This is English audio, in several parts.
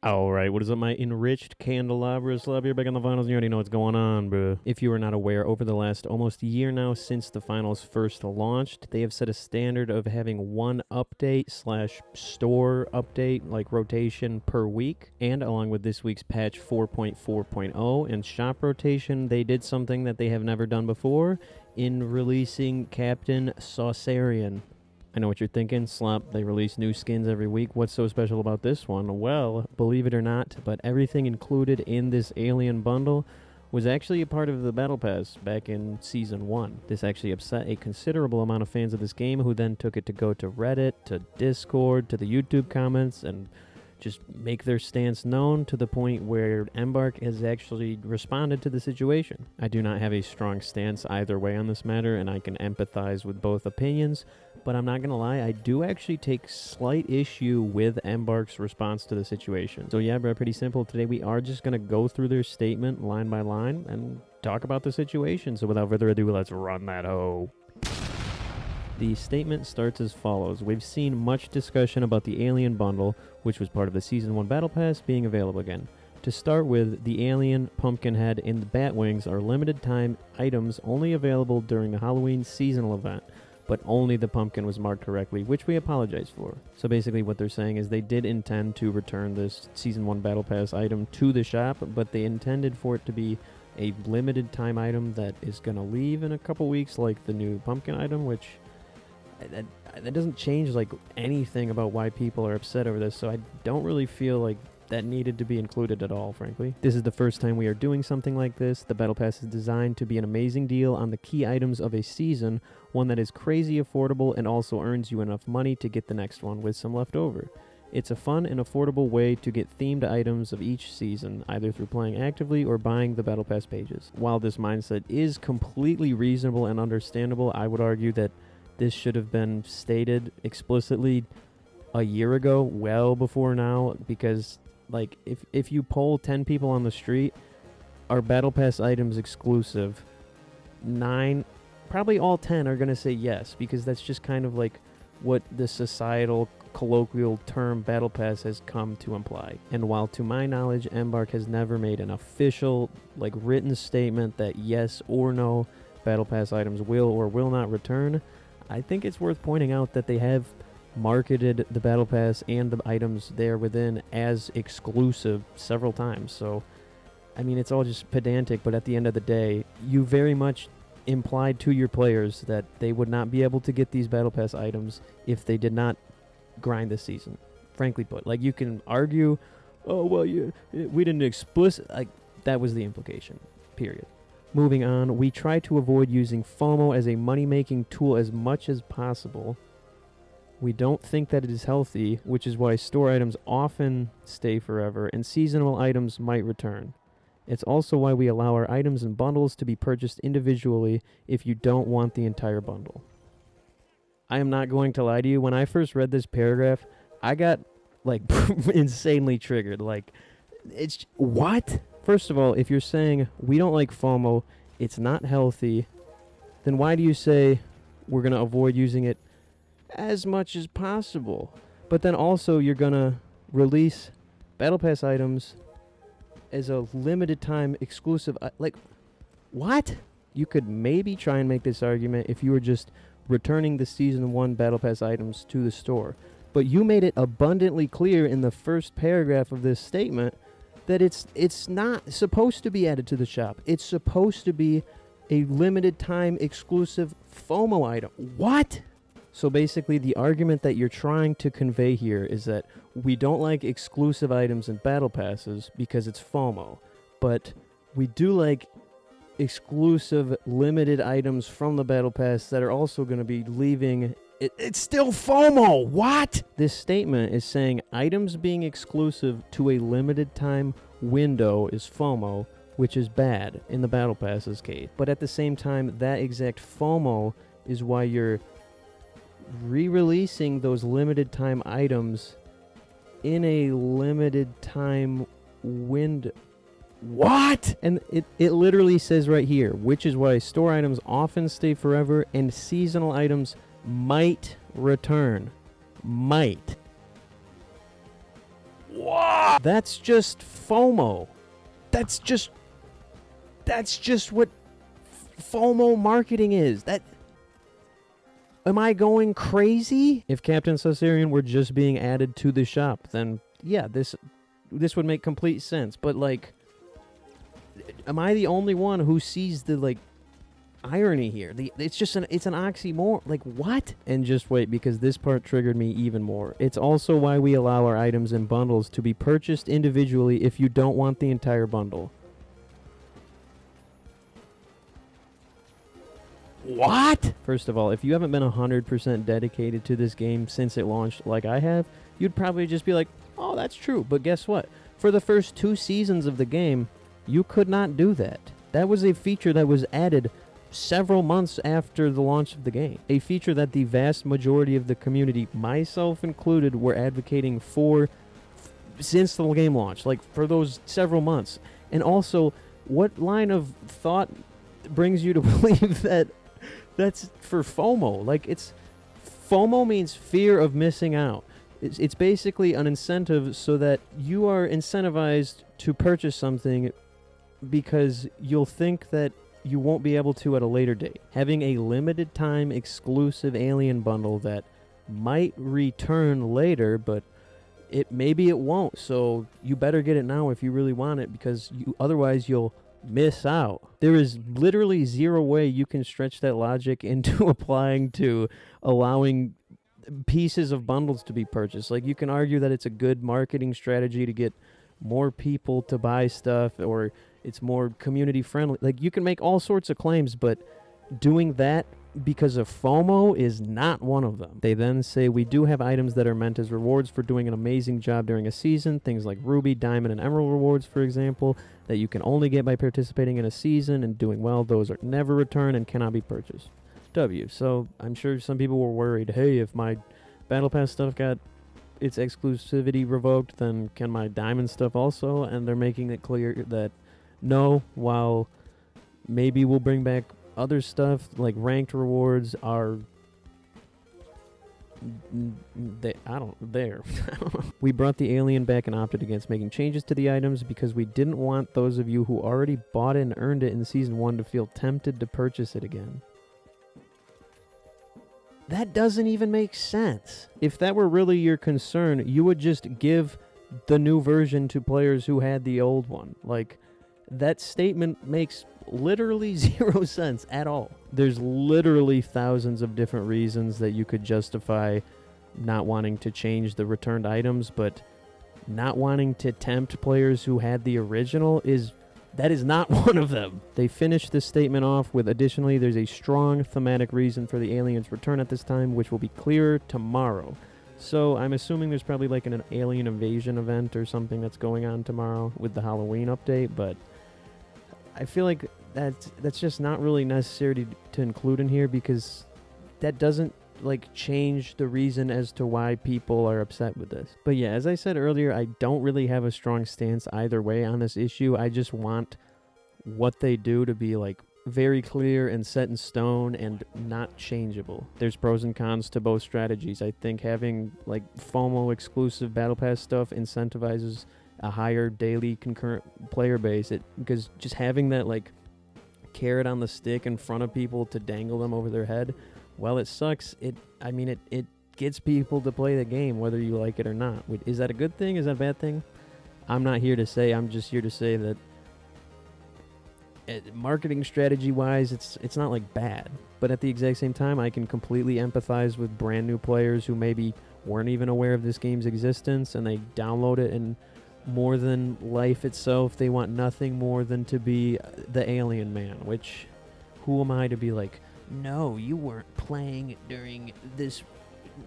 Alright, what is up, my enriched candelabra slab here back on the finals? You already know what's going on, bro. If you are not aware, over the last almost year now since the finals first launched, they have set a standard of having one update slash store update, like rotation, per week. And along with this week's patch 4.4.0 and shop rotation, they did something that they have never done before in releasing Captain Saucerian. I know what you're thinking, Slop, they release new skins every week. What's so special about this one? Well, believe it or not, but everything included in this alien bundle was actually a part of the Battle Pass back in Season 1. This actually upset a considerable amount of fans of this game who then took it to go to Reddit, to Discord, to the YouTube comments, and just make their stance known to the point where Embark has actually responded to the situation. I do not have a strong stance either way on this matter, and I can empathize with both opinions, but I'm not gonna lie, I do actually take slight issue with Embark's response to the situation. So yeah, bro, pretty simple. Today we are just gonna go through their statement line by line and talk about the situation. So without further ado, let's run that hoe. The statement starts as follows. We've seen much discussion about the Alien Bundle, which was part of the Season 1 Battle Pass, being available again. To start with, the Alien, Pumpkinhead, and the Batwings are limited time items only available during the Halloween seasonal event, but only the pumpkin was marked correctly, which we apologize for. So basically what they're saying is they did intend to return this Season 1 Battle Pass item to the shop, but they intended for it to be a limited time item that is going to leave in a couple weeks, like the new pumpkin item, which that doesn't change like anything about why people are upset over this, so I don't really feel like that needed to be included at all, frankly. This is the first time we are doing something like this. The Battle Pass is designed to be an amazing deal on the key items of a season, one that is crazy affordable and also earns you enough money to get the next one with some left over. It's a fun and affordable way to get themed items of each season, either through playing actively or buying the Battle Pass pages. While this mindset is completely reasonable and understandable, I would argue that this should have been stated explicitly a year ago, well before now, because like if you poll 10 people on the street, are Battle Pass items exclusive? 9, probably all 10 are going to say yes, because that's just kind of like what the societal colloquial term Battle Pass has come to imply. And while to my knowledge Embark has never made an official like written statement that yes or no Battle Pass items will or will not return, I think it's worth pointing out that they have marketed the Battle Pass and the items there within as exclusive several times. So, I mean, it's all just pedantic, but at the end of the day, you very much implied to your players that they would not be able to get these Battle Pass items if they did not grind this season. Frankly put, like, you can argue, oh, well, we didn't explicit, like, that was the implication, period. Moving on, we try to avoid using FOMO as a money-making tool as much as possible. We don't think that it is healthy, which is why store items often stay forever and seasonal items might return. It's also why we allow our items and bundles to be purchased individually if you don't want the entire bundle. I am not going to lie to you, when I first read this paragraph, I got like insanely triggered. Like, it's what? First of all, if you're saying we don't like FOMO, it's not healthy, then why do you say we're going to avoid using it as much as possible? But then also you're going to release Battle Pass items as a limited time exclusive. Like, what? You could maybe try and make this argument if you were just returning the Season 1 Battle Pass items to the store. But you made it abundantly clear in the first paragraph of this statement that it's not supposed to be added to the shop. It's supposed to be a limited time exclusive FOMO item. What? So basically the argument that you're trying to convey here is that we don't like exclusive items and Battle Passes because it's FOMO, but we do like exclusive limited items from the Battle Pass that are also going to be leaving. It's still FOMO. What? This statement is saying items being exclusive to a limited time window is FOMO, which is bad in the Battle Pass's case. But at the same time, that exact FOMO is why you're re-releasing those limited time items in a limited time window. What? And it literally says right here, which is why store items often stay forever and seasonal items might return. Might. Wow. That's just FOMO. That's just what FOMO marketing is. Am I going crazy? If Captain Caesarion were just being added to the shop, then yeah, this would make complete sense. But like, am I the only one who sees the like irony here? It's an oxymoron. Like, what? And just wait, because this part triggered me even more. It's also why we allow our items in bundles to be purchased individually if you don't want the entire bundle. What? First of all, if you haven't been 100% dedicated to this game since it launched like I have, you'd probably just be like, oh, that's true. But guess what? For the first 2 seasons of the game, you could not do that. That was a feature that was added several months after the launch of the game. A feature that the vast majority of the community, myself included, were advocating for since the game launched, like for those several months. And also, what line of thought brings you to believe that that's for FOMO? Like, FOMO means fear of missing out. It's basically an incentive so that you are incentivized to purchase something because you'll think that you won't be able to at a later date. Having a limited time exclusive Alien bundle that might return later, but maybe it won't. So you better get it now if you really want it, because otherwise you'll miss out. There is literally zero way you can stretch that logic into applying to allowing pieces of bundles to be purchased. Like, you can argue that it's a good marketing strategy to get more people to buy stuff, or it's more community friendly. Like, you can make all sorts of claims, but doing that because of FOMO is not one of them. They then say, we do have items that are meant as rewards for doing an amazing job during a season, things like Ruby, Diamond, and Emerald rewards, for example, that you can only get by participating in a season and doing well. Those are never returned and cannot be purchased. So I'm sure some people were worried, hey, if my Battle Pass stuff got its exclusivity revoked, then can my Diamond stuff also? And they're making it clear that no, while maybe we'll bring back other stuff, like ranked rewards are there. We brought the Alien back and opted against making changes to the items because we didn't want those of you who already bought it and earned it in Season 1 to feel tempted to purchase it again. That doesn't even make sense. If that were really your concern, you would just give the new version to players who had the old one. Like, that statement makes literally zero sense at all. There's literally thousands of different reasons that you could justify not wanting to change the returned items, but not wanting to tempt players who had the original that is not one of them. They finished this statement off with, additionally, there's a strong thematic reason for the aliens' return at this time, which will be clearer tomorrow. So I'm assuming there's probably like an alien invasion event or something that's going on tomorrow with the Halloween update, but I feel like that's just not really necessary to include in here, because that doesn't like change the reason as to why people are upset with this. But yeah, as I said earlier, I don't really have a strong stance either way on this issue. I just want what they do to be like very clear and set in stone and not changeable. There's pros and cons to both strategies. I think having like FOMO exclusive Battle Pass stuff incentivizes a higher daily concurrent player base, because just having that like carrot on the stick in front of people to dangle them over their head, well, it sucks. It gets people to play the game whether you like it or not. Is that a good thing? Is that a bad thing? I'm not here to say. I'm just here to say that marketing strategy wise, it's not like bad, but at the exact same time, I can completely empathize with brand new players who maybe weren't even aware of this game's existence, and they download it, and more than life itself, they want nothing more than to be the alien man, which who am I to be like, no, you weren't playing during this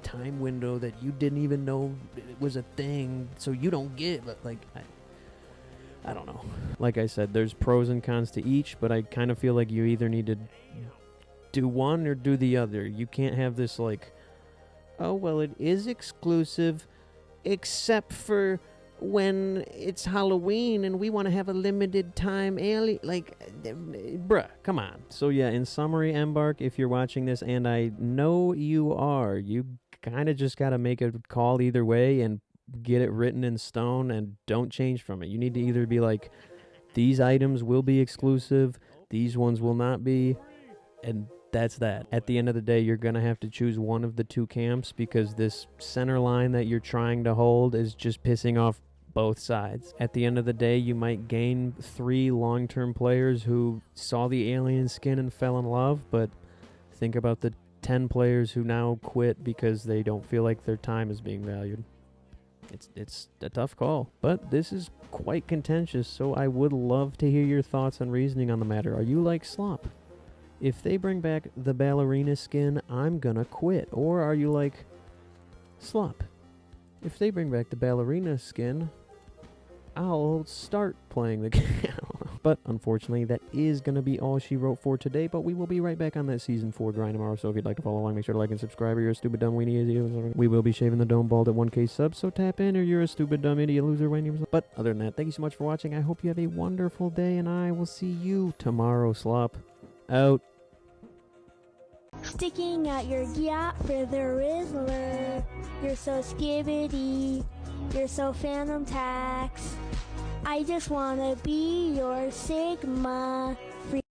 time window that you didn't even know it was a thing, so you don't get it. But like, I don't know. Like I said, there's pros and cons to each, but I kind of feel like you either need to do one or do the other. You can't have this like, oh, well, it is exclusive except for when it's Halloween and we want to have a limited time alien. Like, bruh, come on. So yeah, in summary, Embark, if you're watching this, and I know you are, you kind of just got to make a call either way and get it written in stone and don't change from it. You need to either be like, these items will be exclusive, these ones will not be, and that's that. At the end of the day, you're going to have to choose one of the two camps because this center line that you're trying to hold is just pissing off both sides. At the end of the day, you might gain 3 long-term players who saw the alien skin and fell in love, but think about the 10 players who now quit because they don't feel like their time is being valued. It's a tough call, but this is quite contentious, so I would love to hear your thoughts and reasoning on the matter. Are you like Slop? If they bring back the ballerina skin, I'm gonna quit. Or are you like Slop? If they bring back the ballerina skin, I'll start playing the game. But unfortunately, that is going to be all she wrote for today. But we will be right back on that Season 4 grind tomorrow. So if you'd like to follow along, make sure to like and subscribe, or you're a stupid dumb weenie idiot. We will be shaving the dome bald at 1K subs, so tap in, or you're a stupid dumb idiot loser. But other than that, thank you so much for watching. I hope you have a wonderful day, and I will see you tomorrow. Slop out. Sticking out your yacht for the Rizzler. You're so skibbity. You're so Phantom Tax. I just wanna be your Sigma.